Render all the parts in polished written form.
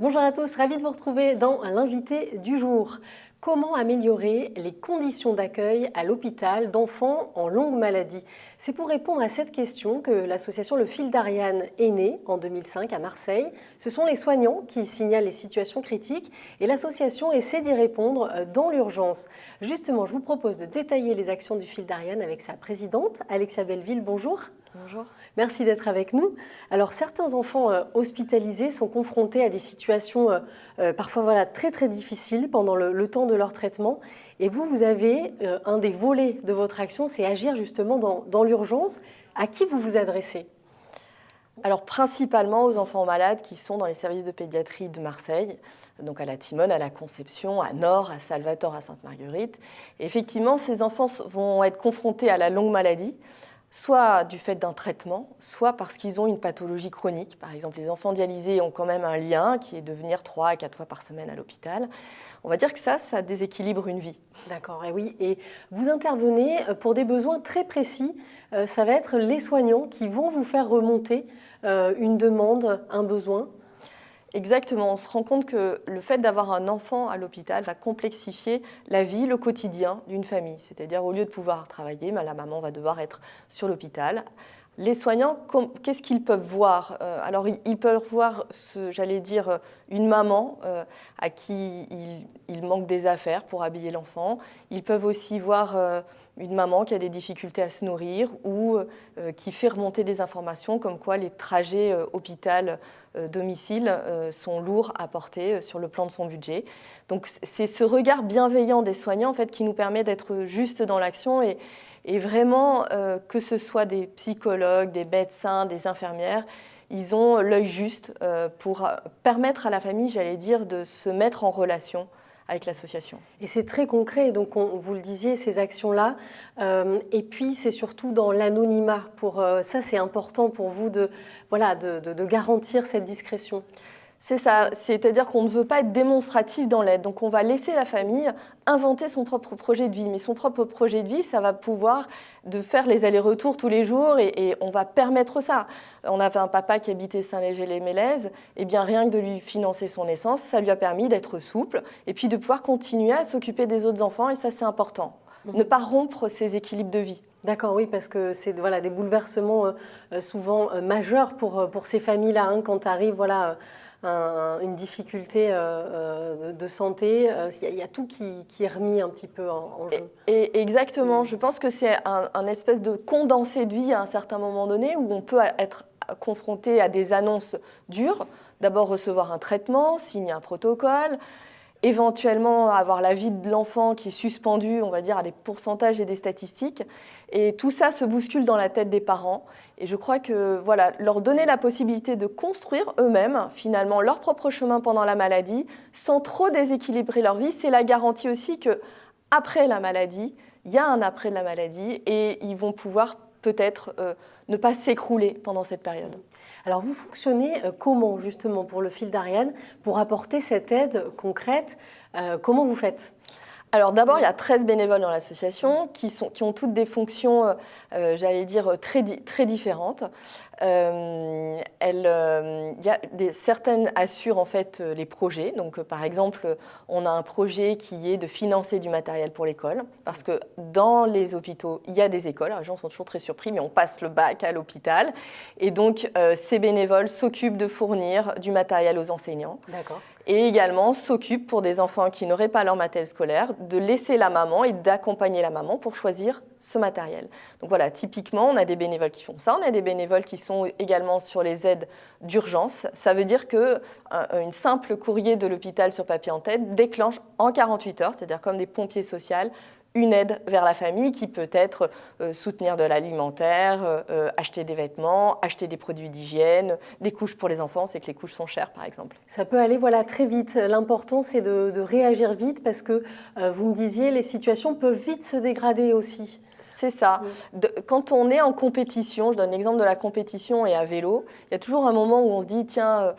Bonjour à tous, ravi de vous retrouver dans l'invité du jour. Comment améliorer les conditions d'accueil à l'hôpital d'enfants en longue maladie? C'est pour répondre à cette question que l'association Le Fil d'Ariane est née en 2005 à Marseille. Ce sont les soignants qui signalent les situations critiques et l'association essaie d'y répondre dans l'urgence. Justement, je vous propose de détailler les actions du Fil d'Ariane avec sa présidente, Alexia Belleville. Bonjour. Bonjour. Merci d'être avec nous. Alors, certains enfants hospitalisés sont confrontés à des situations parfois très très difficiles pendant le temps de leur traitement. Et vous avez un des volets de votre action, c'est agir justement dans l'urgence. À qui vous vous adressez? Alors principalement aux enfants malades qui sont dans les services de pédiatrie de Marseille, donc à la Timone, à la Conception, à Nord, à Salvatore, à Sainte-Marguerite. Et effectivement, ces enfants vont être confrontés à la longue maladie, soit du fait d'un traitement, soit parce qu'ils ont une pathologie chronique. Par exemple, les enfants dialysés ont quand même un lien qui est de venir 3 à 4 fois par semaine à l'hôpital. On va dire que ça déséquilibre une vie. D'accord, et oui. Et vous intervenez pour des besoins très précis. Ça va être les soignants qui vont vous faire remonter une demande, un besoin. Exactement, on se rend compte que le fait d'avoir un enfant à l'hôpital va complexifier la vie, le quotidien d'une famille. C'est-à-dire au lieu de pouvoir travailler, la maman va devoir être sur l'hôpital. Les soignants, qu'est-ce qu'ils peuvent voir? Alors ils peuvent voir, j'allais dire, une maman à qui il manque des affaires pour habiller l'enfant. Ils peuvent aussi voir une maman qui a des difficultés à se nourrir ou qui fait remonter des informations comme quoi les trajets hôpital-domicile sont lourds à porter sur le plan de son budget. Donc c'est ce regard bienveillant des soignants en fait, qui nous permet d'être juste dans l'action et vraiment que ce soit des psychologues, des médecins, des infirmières, ils ont l'œil juste pour permettre à la famille, j'allais dire, de se mettre en relation avec l'association. Et c'est très concret, donc vous le disiez, ces actions-là. Et puis, c'est surtout dans l'anonymat. Ça, c'est important pour vous de garantir cette discrétion. C'est ça, c'est-à-dire qu'on ne veut pas être démonstratif dans l'aide. Donc on va laisser la famille inventer son propre projet de vie. Mais son propre projet de vie, ça va pouvoir de faire les allers-retours tous les jours et on va permettre ça. On avait un papa qui habitait Saint-Léger-les-Mélèzes, et bien rien que de lui financer son essence, ça lui a permis d'être souple et puis de pouvoir continuer à s'occuper des autres enfants et ça c'est important. Ne pas rompre ses équilibres de vie. D'accord, oui, parce que c'est des bouleversements souvent majeurs pour ces familles-là, hein, quand arrive une difficulté de santé, il y a tout qui est remis un petit peu en jeu. Et exactement, je pense que c'est un espèce de condensé de vie à un certain moment donné où on peut être confronté à des annonces dures, d'abord recevoir un traitement, signer un protocole, éventuellement avoir la vie de l'enfant qui est suspendue, on va dire, à des pourcentages et des statistiques. Et tout ça se bouscule dans la tête des parents. Et je crois que leur donner la possibilité de construire eux-mêmes, finalement, leur propre chemin pendant la maladie, sans trop déséquilibrer leur vie, c'est la garantie aussi qu'après la maladie, il y a un après la maladie et ils vont pouvoir peut-être ne pas s'écrouler pendant cette période. Alors vous fonctionnez comment justement pour le Fil d'Ariane pour apporter cette aide concrète? Comment vous faites? Alors d'abord, il y a 13 bénévoles dans l'association qui ont toutes des fonctions, j'allais dire, très différentes. Certaines assurent en fait les projets. Donc par exemple, on a un projet qui est de financer du matériel pour l'école. Parce que dans les hôpitaux, il y a des écoles. Les gens sont toujours très surpris, mais on passe le bac à l'hôpital. Et donc ces bénévoles s'occupent de fournir du matériel aux enseignants. D'accord. Et également s'occupent pour des enfants qui n'auraient pas leur matériel scolaire, de laisser la maman et d'accompagner la maman pour choisir ce matériel. Donc voilà, typiquement, on a des bénévoles qui font ça, on a des bénévoles qui sont également sur les aides d'urgence. Ça veut dire qu'une simple courrier de l'hôpital sur papier en tête déclenche en 48 heures, c'est-à-dire comme des pompiers sociaux, une aide vers la famille qui peut être soutenir de l'alimentaire, acheter des vêtements, acheter des produits d'hygiène, des couches pour les enfants, c'est que les couches sont chères par exemple. Ça peut aller très vite. L'important c'est de réagir vite parce que vous me disiez les situations peuvent vite se dégrader aussi. C'est ça. Quand on est en compétition, je donne l'exemple de la compétition et à vélo, il y a toujours un moment où on se dit tiens,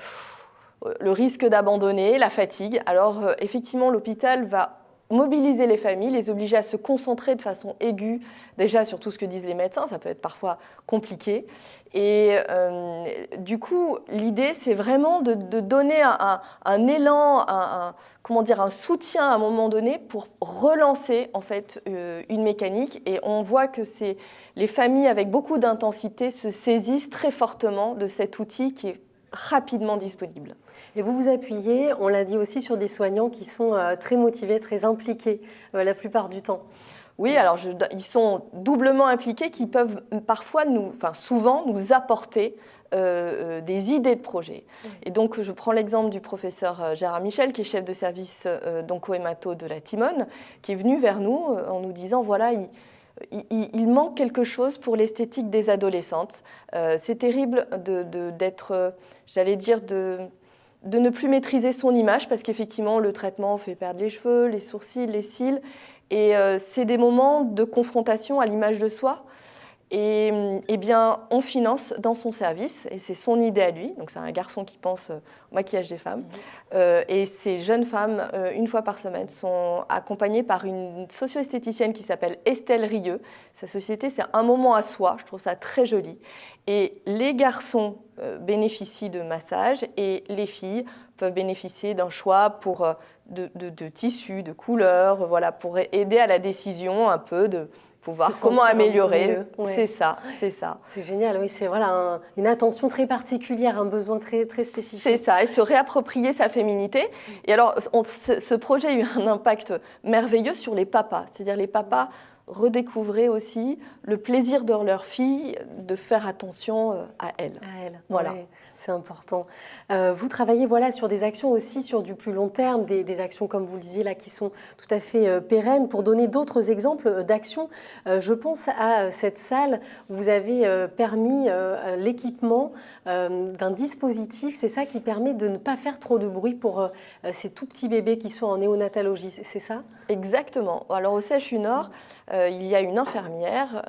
le risque d'abandonner, la fatigue. Alors effectivement l'hôpital va mobiliser les familles, les obliger à se concentrer de façon aiguë, déjà sur tout ce que disent les médecins, ça peut être parfois compliqué. Et du coup, l'idée, c'est vraiment de donner un élan, comment dire, un soutien à un moment donné pour relancer en fait une mécanique. Et on voit que les familles avec beaucoup d'intensité se saisissent très fortement de cet outil qui est rapidement disponible. Et vous vous appuyez, on l'a dit aussi, sur des soignants qui sont très motivés, très impliqués la plupart du temps. Oui, alors ils sont doublement impliqués, qui peuvent parfois souvent nous apporter des idées de projet. Oui. Et donc, je prends l'exemple du professeur Gérard Michel, qui est chef de service d'onco-hémato de la Timone, qui est venu vers nous en nous disant, voilà, il manque quelque chose pour l'esthétique des adolescentes. C'est terrible d'être, j'allais dire, de ne plus maîtriser son image, parce qu'effectivement, le traitement fait perdre les cheveux, les sourcils, les cils. Et c'est des moments de confrontation à l'image de soi. Et eh bien, on finance dans son service, et c'est son idée à lui. Donc, c'est un garçon qui pense au maquillage des femmes. Et ces jeunes femmes, une fois par semaine, sont accompagnées par une socio-esthéticienne qui s'appelle Estelle Rieux. Sa société, c'est un moment à soi. Je trouve ça très joli. Et les garçons bénéficient de massages, et les filles peuvent bénéficier d'un choix de tissus, de couleurs, voilà, pour aider à la décision un peu pour voir comment améliorer. Ouais. C'est ça. C'est génial, oui, c'est voilà, une attention très particulière, un besoin très, très spécifique. C'est ça, et se réapproprier sa féminité. Et alors, ce projet a eu un impact merveilleux sur les papas, c'est-à-dire les papas redécouvraient aussi le plaisir de leur fille de faire attention à elle. Voilà. Ouais, c'est important. Vous travaillez voilà, sur des actions aussi sur du plus long terme, des actions, comme vous le disiez, là, qui sont tout à fait pérennes. Pour donner d'autres exemples d'actions, je pense à cette salle où vous avez permis l'équipement d'un dispositif, c'est ça qui permet de ne pas faire trop de bruit pour ces tout petits bébés qui sont en néonatologie, c'est ça? Exactement. Alors au CHU Nord, il y a une infirmière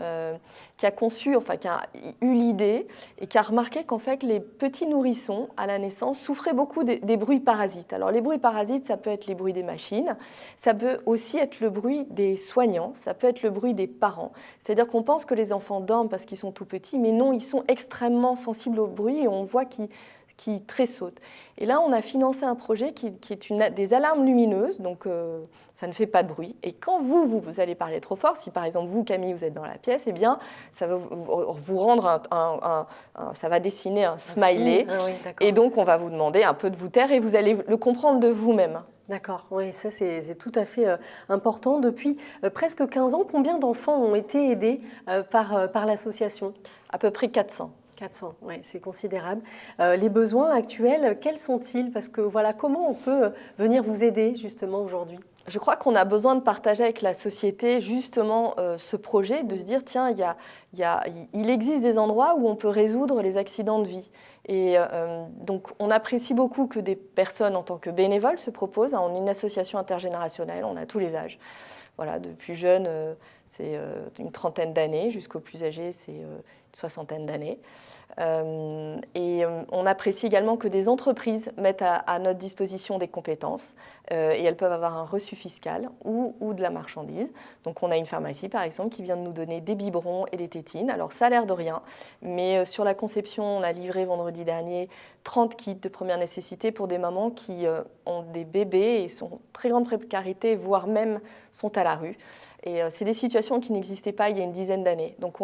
qui a conçu, enfin qui a eu l'idée et qui a remarqué qu'en fait les petits nourrissons à la naissance souffraient beaucoup des bruits parasites. Alors les bruits parasites, ça peut être les bruits des machines, ça peut aussi être le bruit des soignants, ça peut être le bruit des parents. C'est-à-dire qu'on pense que les enfants dorment parce qu'ils sont tout petits, mais non, ils sont extrêmement sensibles au bruit et on voit qui tressautent. Et là, on a financé un projet qui est des alarmes lumineuses, donc ça ne fait pas de bruit. Et quand vous allez parler trop fort, si par exemple vous, Camille, vous êtes dans la pièce, eh bien, ça va vous rendre ça va dessiner un smiley. Ah oui, et donc, on va vous demander un peu de vous taire et vous allez le comprendre de vous-même. D'accord, oui, ça c'est tout à fait important. Depuis presque 15 ans, combien d'enfants ont été aidés par l'association? À peu près 400. 400, oui, c'est considérable. Les besoins actuels, quels sont-ils? Parce que voilà, comment on peut venir vous aider justement aujourd'hui? Je crois qu'on a besoin de partager avec la société justement ce projet, de se dire tiens, il existe des endroits où on peut résoudre les accidents de vie. Et donc on apprécie beaucoup que des personnes en tant que bénévoles se proposent. On est une association intergénérationnelle, on a tous les âges. Voilà, de plus jeunes, c'est une trentaine d'années, jusqu'aux plus âgés, c'est une soixantaine d'années. Et on apprécie également que des entreprises mettent à notre disposition des compétences et elles peuvent avoir un reçu fiscal ou de la marchandise. Donc on a une pharmacie par exemple qui vient de nous donner des biberons et des tétines. Alors ça a l'air de rien, mais sur la conception, on a livré vendredi dernier 30 kits de première nécessité pour des mamans qui ont des bébés et sont en très grande précarité, voire même sont à la rue. Et c'est des situations qui n'existaient pas il y a une dizaine d'années. Donc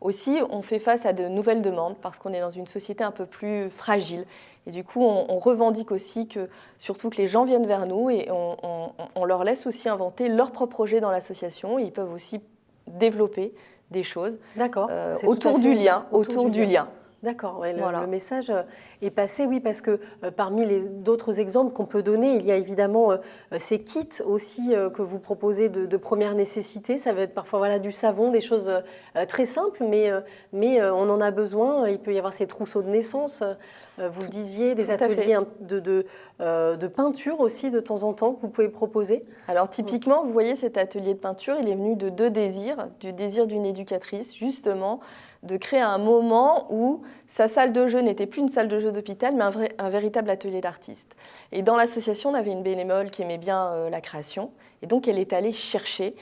aussi, on fait face à de nouvelles demandes parce qu'on est dans une société un peu plus fragile. Et du coup, on revendique aussi surtout que les gens viennent vers nous et on leur laisse aussi inventer leur propre projet dans l'association. Ils peuvent aussi développer des choses autour du lien. D'accord, ouais, le message est passé, oui, parce que parmi les d'autres exemples qu'on peut donner, il y a évidemment ces kits aussi que vous proposez de première nécessité. Ça va être parfois voilà, du savon, des choses très simples, mais on en a besoin. Il peut y avoir ces trousseaux de naissance. vous le disiez, des tout à fait. ateliers de peinture aussi de temps en temps que vous pouvez proposer? Alors typiquement, vous voyez cet atelier de peinture, il est venu de deux désirs, du désir d'une éducatrice, justement, de créer un moment où sa salle de jeu n'était plus une salle de jeu d'hôpital, mais un véritable atelier d'artiste. Et dans l'association, on avait une bénévole qui aimait bien la création, et donc elle est allée chercher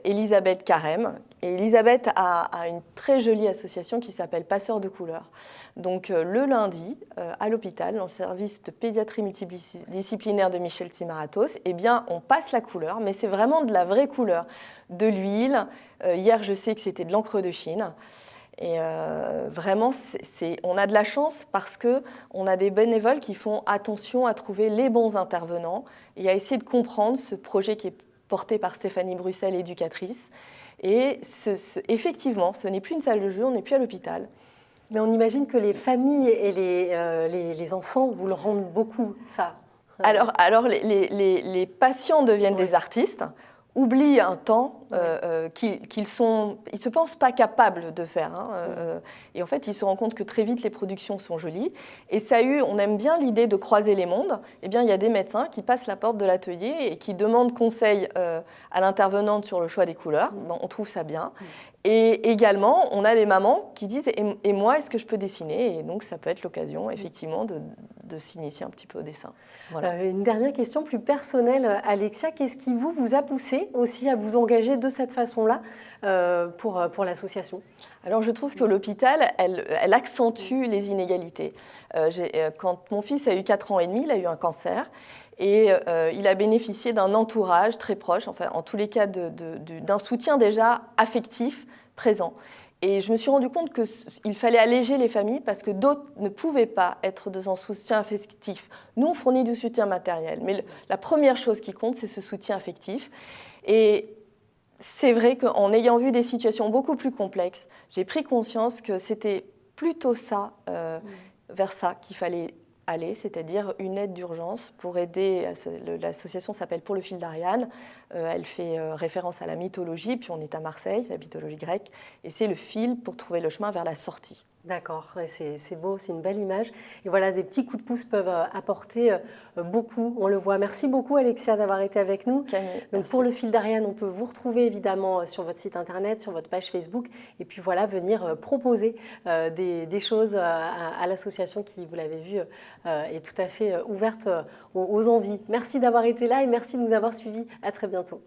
Elisabeth Carême. Et Elisabeth a une très jolie association qui s'appelle Passeurs de couleurs. Donc le lundi, à l'hôpital, dans le service de pédiatrie multidisciplinaire de Michel Tsimaratos, eh bien, on passe la couleur, mais c'est vraiment de la vraie couleur, de l'huile. Hier, je sais que c'était de l'encre de Chine. Et vraiment, on a de la chance parce qu'on a des bénévoles qui font attention à trouver les bons intervenants et à essayer de comprendre ce projet qui est porté par Stéphanie Bruxelles, éducatrice. Et effectivement, ce n'est plus une salle de jeu, on n'est plus à l'hôpital. Mais on imagine que les familles et les enfants vous le rendent beaucoup, ça. Alors les patients deviennent des artistes, oublient un temps qu'ils ne se pensent pas capables de faire. Et en fait, ils se rendent compte que très vite, les productions sont jolies. Et on aime bien l'idée de croiser les mondes. Eh bien, il y a des médecins qui passent la porte de l'atelier et qui demandent conseil à l'intervenante sur le choix des couleurs. Bon, on trouve ça bien. Et également, on a des mamans qui disent « Et moi, est-ce que je peux dessiner ?» Et donc, ça peut être l'occasion, effectivement, de s'initier un petit peu au dessin. Voilà. Une dernière question plus personnelle, Alexia. Qu'est-ce qui vous a poussé aussi à vous engager de cette façon-là pour l'association? Alors, je trouve que l'hôpital, elle accentue les inégalités. Quand mon fils a eu 4 ans et demi, il a eu un cancer. Et il a bénéficié d'un entourage très proche, enfin, en tous les cas d'un soutien déjà affectif présent. Et je me suis rendu compte qu'il fallait alléger les familles parce que d'autres ne pouvaient pas être dans un soutien affectif. Nous, on fournit du soutien matériel, mais la première chose qui compte, c'est ce soutien affectif. Et c'est vrai qu'en ayant vu des situations beaucoup plus complexes, j'ai pris conscience que c'était plutôt ça, vers ça qu'il fallait aller, c'est-à-dire une aide d'urgence pour aider. L'association s'appelle Pour le fil d'Ariane. Elle fait référence à la mythologie, puis on est à Marseille, la mythologie grecque, et c'est le fil pour trouver le chemin vers la sortie. D'accord, c'est beau, c'est une belle image. Et voilà, des petits coups de pouce peuvent apporter beaucoup, on le voit. Merci beaucoup Alexia d'avoir été avec nous. Camille, donc pour le fil d'Ariane, on peut vous retrouver évidemment sur votre site internet, sur votre page Facebook, et puis voilà, venir proposer des choses à l'association qui, vous l'avez vu, est tout à fait ouverte aux envies. Merci d'avoir été là et merci de nous avoir suivis. À très bientôt.